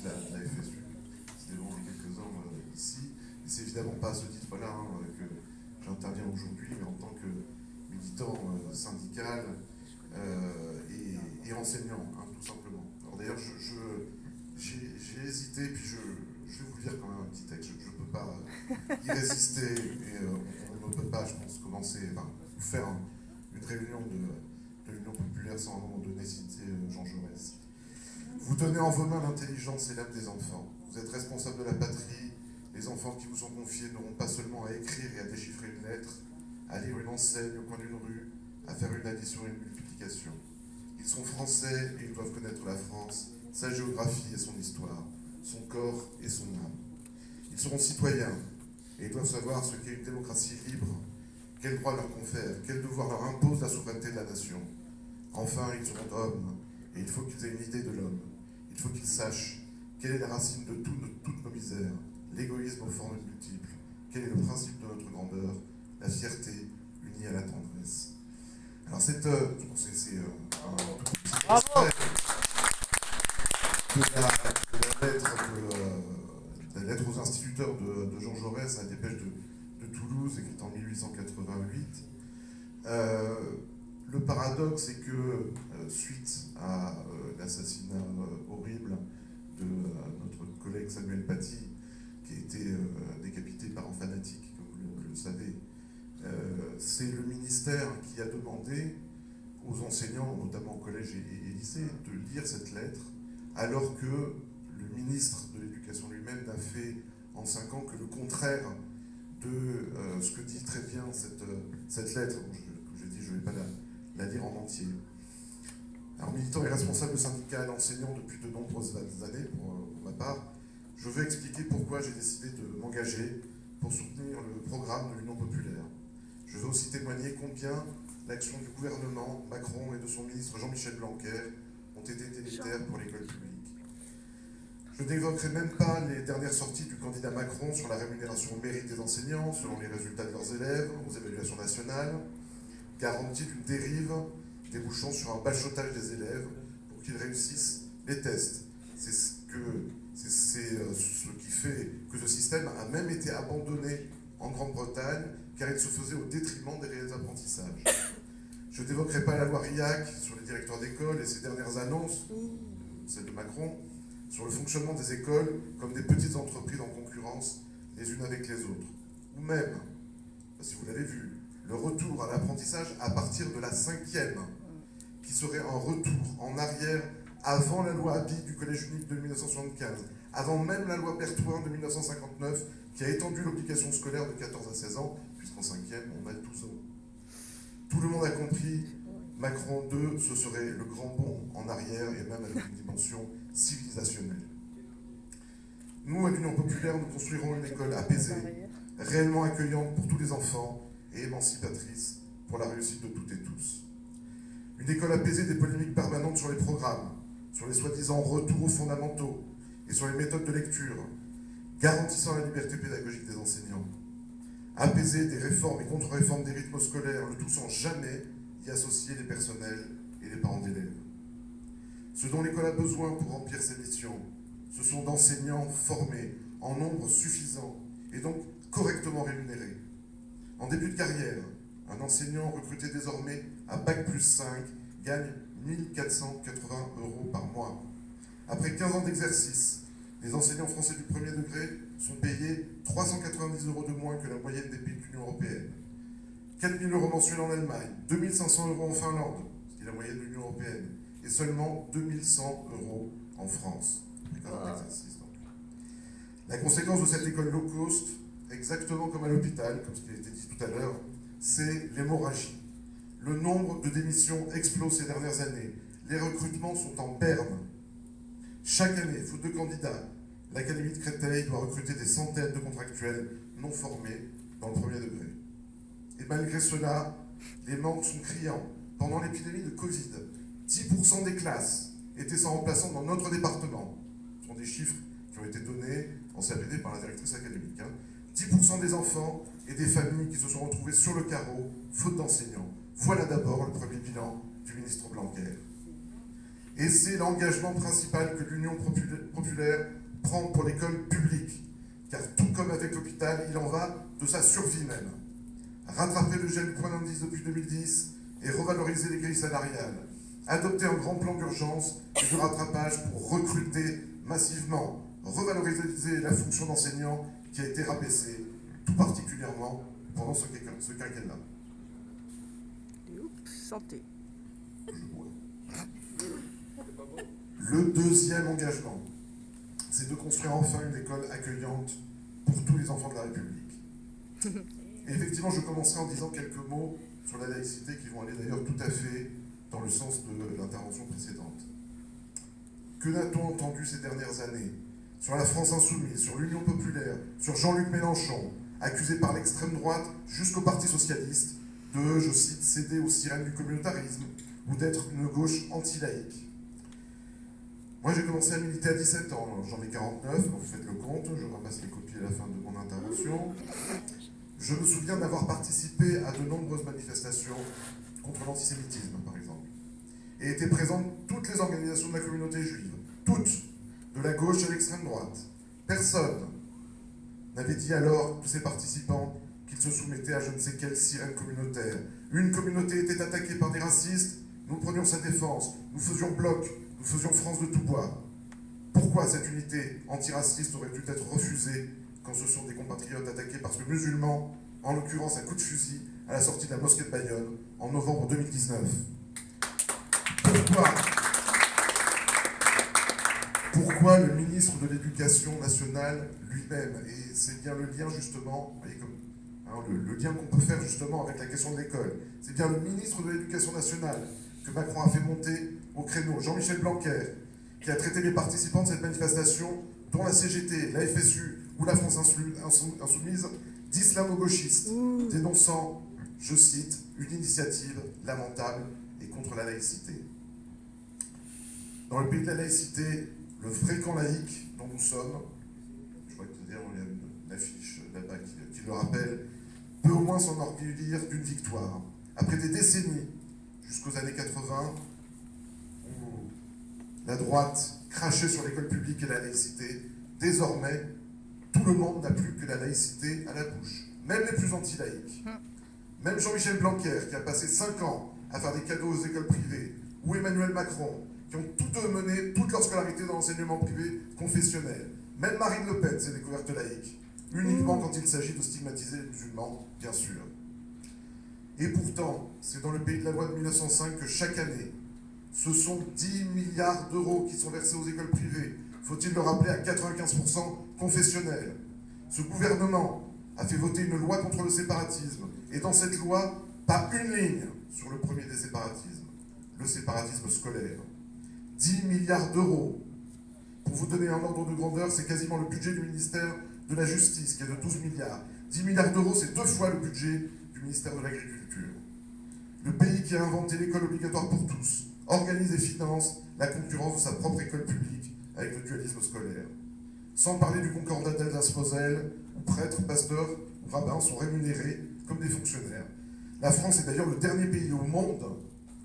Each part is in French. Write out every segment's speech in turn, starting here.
de la FSU, qui défend quelques uns ici. Et c'est évidemment pas à ce titre-là que j'interviens aujourd'hui, mais en tant que militant syndical et enseignant, tout simplement. Alors d'ailleurs, j'ai hésité, puis je vais vous lire quand même un petit texte. Je ne peux pas y résister, et on ne peut pas, je pense, commencer, vous faire une réunion de l'Union populaire sans à un moment donné citer Jean Jaurès. Vous tenez en vos mains l'intelligence et l'âme des enfants. Vous êtes responsable de la patrie. Les enfants qui vous sont confiés n'auront pas seulement à écrire et à déchiffrer une lettre, à lire une enseigne au coin d'une rue, à faire une addition et une multiplication. Ils sont français et ils doivent connaître la France, sa géographie et son histoire, son corps et son âme. Ils seront citoyens et ils doivent savoir ce qu'est une démocratie libre, quels droits leur confère, quel devoir leur impose la souveraineté de la nation. Enfin, ils seront hommes et il faut qu'ils aient une idée de l'homme. Il faut qu'ils sachent quelle est la racine de toutes nos misères, l'égoïsme aux formes multiples, quel est le principe de notre grandeur, la fierté unie à la tendresse. Alors c'est un tout petit extrait de la lettre aux instituteurs de Jean Jaurès à la dépêche de Toulouse, écrite en 1888. Le paradoxe est que, suite à l'assassinat horrible de notre collègue Samuel Paty, qui a été décapité par un fanatique, comme vous le savez, c'est le ministère qui a demandé aux enseignants, notamment au collège et lycée, de lire cette lettre, alors que le ministre de l'Éducation lui-même n'a fait en 5 ans que le contraire de ce que dit très bien cette lettre. Comme j'ai dit, je ne vais pas la lire en entier. Alors, militant et responsable syndical, enseignant depuis de nombreuses années, pour ma part, je veux expliquer pourquoi j'ai décidé de m'engager pour soutenir le programme de l'Union populaire. Je veux aussi témoigner combien l'action du gouvernement Macron et de son ministre Jean-Michel Blanquer ont été délétères pour l'école publique. Je n'évoquerai même pas les dernières sorties du candidat Macron sur la rémunération au mérite des enseignants, selon les résultats de leurs élèves, aux évaluations nationales, garantie d'une dérive débouchant sur un bachotage des élèves pour qu'ils réussissent les tests. C'est ce qui fait que ce système a même été abandonné en Grande-Bretagne, car il se faisait au détriment des réels apprentissages. Je n'évoquerai pas la loi RIAC sur les directeurs d'école et ses dernières annonces, celle de Macron, sur le fonctionnement des écoles comme des petites entreprises en concurrence les unes avec les autres. Ou même, si vous l'avez vu, le retour à l'apprentissage à partir de la 5e, qui serait un retour en arrière avant la loi Abi du Collège unique de 1975, avant même la loi Berthoin de 1959, qui a étendu l'obligation scolaire de 14 à 16 ans, puisqu'en 5e, on a 12 ans. Tout le monde a compris, Macron 2, ce serait le grand bond en arrière, et même avec une dimension civilisationnelle. Nous, à l'Union populaire, nous construirons une école apaisée, réellement accueillante pour tous les enfants, et émancipatrice pour la réussite de toutes et tous. Une école apaisée des polémiques permanentes sur les programmes, sur les soi-disant retours aux fondamentaux et sur les méthodes de lecture, garantissant la liberté pédagogique des enseignants. Apaisée des réformes et contre-réformes des rythmes scolaires, le tout sans jamais y associer les personnels et les parents d'élèves. Ce dont l'école a besoin pour remplir ses missions, ce sont d'enseignants formés en nombre suffisant et donc correctement rémunérés. En début de carrière, un enseignant recruté désormais à Bac+5 gagne 1 480 € par mois. Après 15 ans d'exercice, les enseignants français du premier degré sont payés 390 € de moins que la moyenne des pays de l'Union européenne. 4 000 € mensuels en Allemagne, 2 500 € en Finlande, ce qui est la moyenne de l'Union européenne, et seulement 2 100 € en France. Après 15 ans d'exercice, donc. La conséquence de cette école low cost, exactement comme à l'hôpital, comme ce qui a été dit tout à l'heure, c'est l'hémorragie. Le nombre de démissions explose ces dernières années. Les recrutements sont en berne. Chaque année, faute de candidats, l'Académie de Créteil doit recruter des centaines de contractuels non formés dans le premier degré. Et malgré cela, les manques sont criants. Pendant l'épidémie de Covid, 10% des classes étaient sans remplaçant dans notre département. Ce sont des chiffres qui ont été donnés en CAPD par la directrice académique. 10% des enfants et des familles qui se sont retrouvés sur le carreau, faute d'enseignants. Voilà d'abord le premier bilan du ministre Blanquer. Et c'est l'engagement principal que l'Union populaire prend pour l'école publique. Car tout comme avec l'hôpital, il en va de sa survie même. Rattraper le gel du point d'indice depuis 2010 et revaloriser les grilles salariales. Adopter un grand plan d'urgence et de rattrapage pour recruter massivement. Revaloriser la fonction d'enseignant qui a été rabaissée, tout particulièrement pendant ce quinquennat. Santé. Le deuxième engagement, c'est de construire enfin une école accueillante pour tous les enfants de la République. Et effectivement, je commencerai en disant quelques mots sur la laïcité qui vont aller d'ailleurs tout à fait dans le sens de l'intervention précédente. Que n'a-t-on entendu ces dernières années sur la France insoumise, sur l'Union populaire, sur Jean-Luc Mélenchon, accusé par l'extrême droite jusqu'au Parti socialiste de, je cite, céder aux sirènes du communautarisme ou d'être une gauche anti-laïque. Moi, j'ai commencé à militer à 17 ans, j'en ai 49, donc vous faites le compte, je ramasse les copies à la fin de mon intervention. Je me souviens d'avoir participé à de nombreuses manifestations contre l'antisémitisme, par exemple, et étaient présentes toutes les organisations de la communauté juive, toutes, de la gauche à l'extrême droite. Personne n'avait dit alors, tous ces participants, qu'ils se soumettaient à je ne sais quelle sirène communautaire. Une communauté était attaquée par des racistes, nous prenions sa défense, nous faisions bloc, nous faisions France de tout bois. Pourquoi cette unité antiraciste aurait dû être refusée quand ce sont des compatriotes attaqués parce que musulmans, en l'occurrence à coup de fusil, à la sortie de la mosquée de Bayonne, en novembre 2019 ? Pourquoi le ministre de l'Éducation nationale lui-même, et c'est bien le lien justement, vous voyez comme, hein, le lien qu'on peut faire justement avec la question de l'école, c'est bien le ministre de l'Éducation nationale que Macron a fait monter au créneau, Jean-Michel Blanquer, qui a traité les participants de cette manifestation, dont la CGT, la FSU ou la France Insoumise, d'islamo-gauchistes, dénonçant, je cite, une initiative lamentable et contre la laïcité. Dans le pays de la laïcité, le vrai camp laïque dont nous sommes, je crois que d'ailleurs il y a une affiche là-bas qui le rappelle, peut au moins s'enorgueillir d'une victoire. Après des décennies, jusqu'aux années 80, où la droite crachait sur l'école publique et la laïcité, désormais, tout le monde n'a plus que la laïcité à la bouche, même les plus anti-laïcs. Même Jean-Michel Blanquer, qui a passé 5 ans à faire des cadeaux aux écoles privées, ou Emmanuel Macron, qui ont tous deux mené toute leur scolarité dans l'enseignement privé confessionnel. Même Marine Le Pen s'est découverte laïque, uniquement quand il s'agit de stigmatiser les musulmans, bien sûr. Et pourtant, c'est dans le pays de la loi de 1905 que chaque année, ce sont 10 milliards d'euros qui sont versés aux écoles privées, faut-il le rappeler, à 95% confessionnelles. Ce gouvernement a fait voter une loi contre le séparatisme, et dans cette loi, pas une ligne sur le premier des séparatismes, le séparatisme scolaire. 10 milliards d'euros. Pour vous donner un ordre de grandeur, c'est quasiment le budget du ministère de la Justice, qui est de 12 milliards. 10 milliards d'euros, c'est 2 fois le budget du ministère de l'Agriculture. Le pays qui a inventé l'école obligatoire pour tous organise et finance la concurrence de sa propre école publique avec le dualisme scolaire. Sans parler du concordat d'Alsace-Moselle, où prêtres, pasteurs ou rabbins sont rémunérés comme des fonctionnaires. La France est d'ailleurs le dernier pays au monde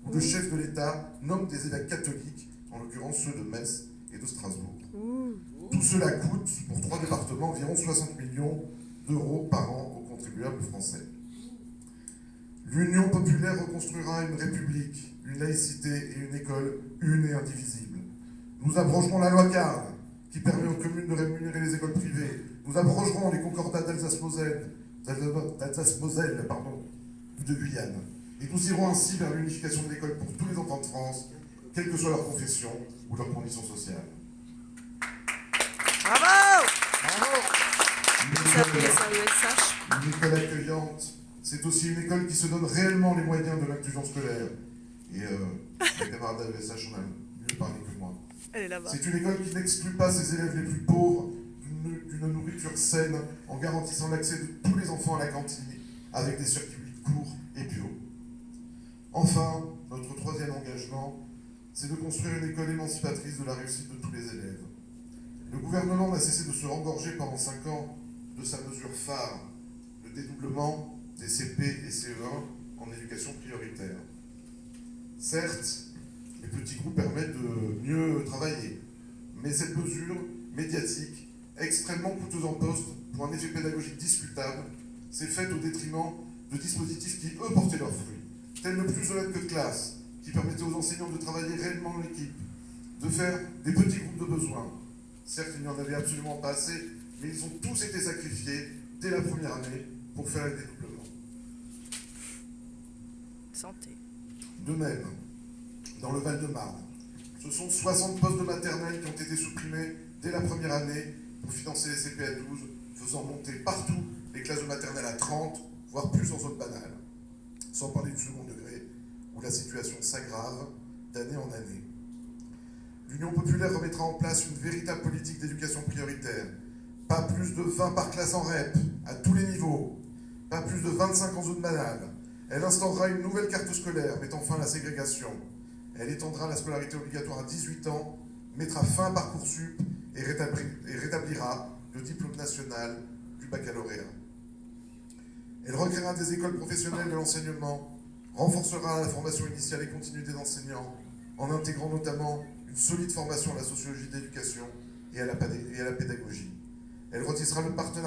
où le chef de l'État nomme des évêques catholiques, en l'occurrence ceux de Metz et de Strasbourg. Tout cela coûte, pour 3 départements, environ 60 millions d'euros par an aux contribuables français. L'Union populaire reconstruira une république, une laïcité et une école une et indivisible. Nous abrogerons la loi Carle, qui permet aux communes de rémunérer les écoles privées. Nous abrogerons les concordats d'Alsace-Moselle, ou de Guyane. Et nous irons ainsi vers l'unification de l'école pour tous les enfants de France, quelle que soit leur confession ou leur condition sociale. Bravo! Une école accueillante, c'est aussi une école qui se donne réellement les moyens de l'inclusion scolaire. Et la camarade d'AESH en a mieux parlé que moi. Elle est là-bas. C'est une école qui n'exclut pas ses élèves les plus pauvres d'une nourriture saine, en garantissant l'accès de tous les enfants à la cantine, avec des circuits courts et bio. Enfin, notre troisième engagement, c'est de construire une école émancipatrice de la réussite de tous les élèves. Le gouvernement n'a cessé de se rengorger pendant 5 ans de sa mesure phare, le dédoublement des CP et CE1 en éducation prioritaire. Certes, les Les petits groupes permettent de mieux travailler. Mais cette mesure médiatique, extrêmement coûteuse en poste, pour un effet pédagogique discutable, s'est faite au détriment de dispositifs qui, eux, portaient leurs fruits, tels le plus honnête que de classe, qui permettait aux enseignants de travailler réellement en équipe, de faire des petits groupes de besoins. Certes, il n'y en avait absolument pas assez, mais ils ont tous été sacrifiés dès la première année pour faire le dédoublement. Santé. De même, dans le Val-de-Marne, ce sont 60 postes de maternelle qui ont été supprimés dès la première année pour financer les CP à 12, faisant monter partout les classes de maternelle à 30, voire plus en zone banale. Sans parler du second degré, où la situation s'aggrave d'année en année. L'Union populaire remettra en place une véritable politique d'éducation prioritaire. Pas plus de 20 par classe en REP, à tous les niveaux. Pas plus de 25 en zone banale. Elle instaurera une nouvelle carte scolaire, mettant fin à la ségrégation. Elle étendra la scolarité obligatoire à 18 ans, mettra fin à Parcoursup et rétablira le diplôme national du baccalauréat. Elle recréera des écoles professionnelles de l'enseignement, renforcera la formation initiale et continue des enseignants, en intégrant notamment une solide formation à la sociologie de l'éducation et à la pédagogie. Elle retissera le partenariat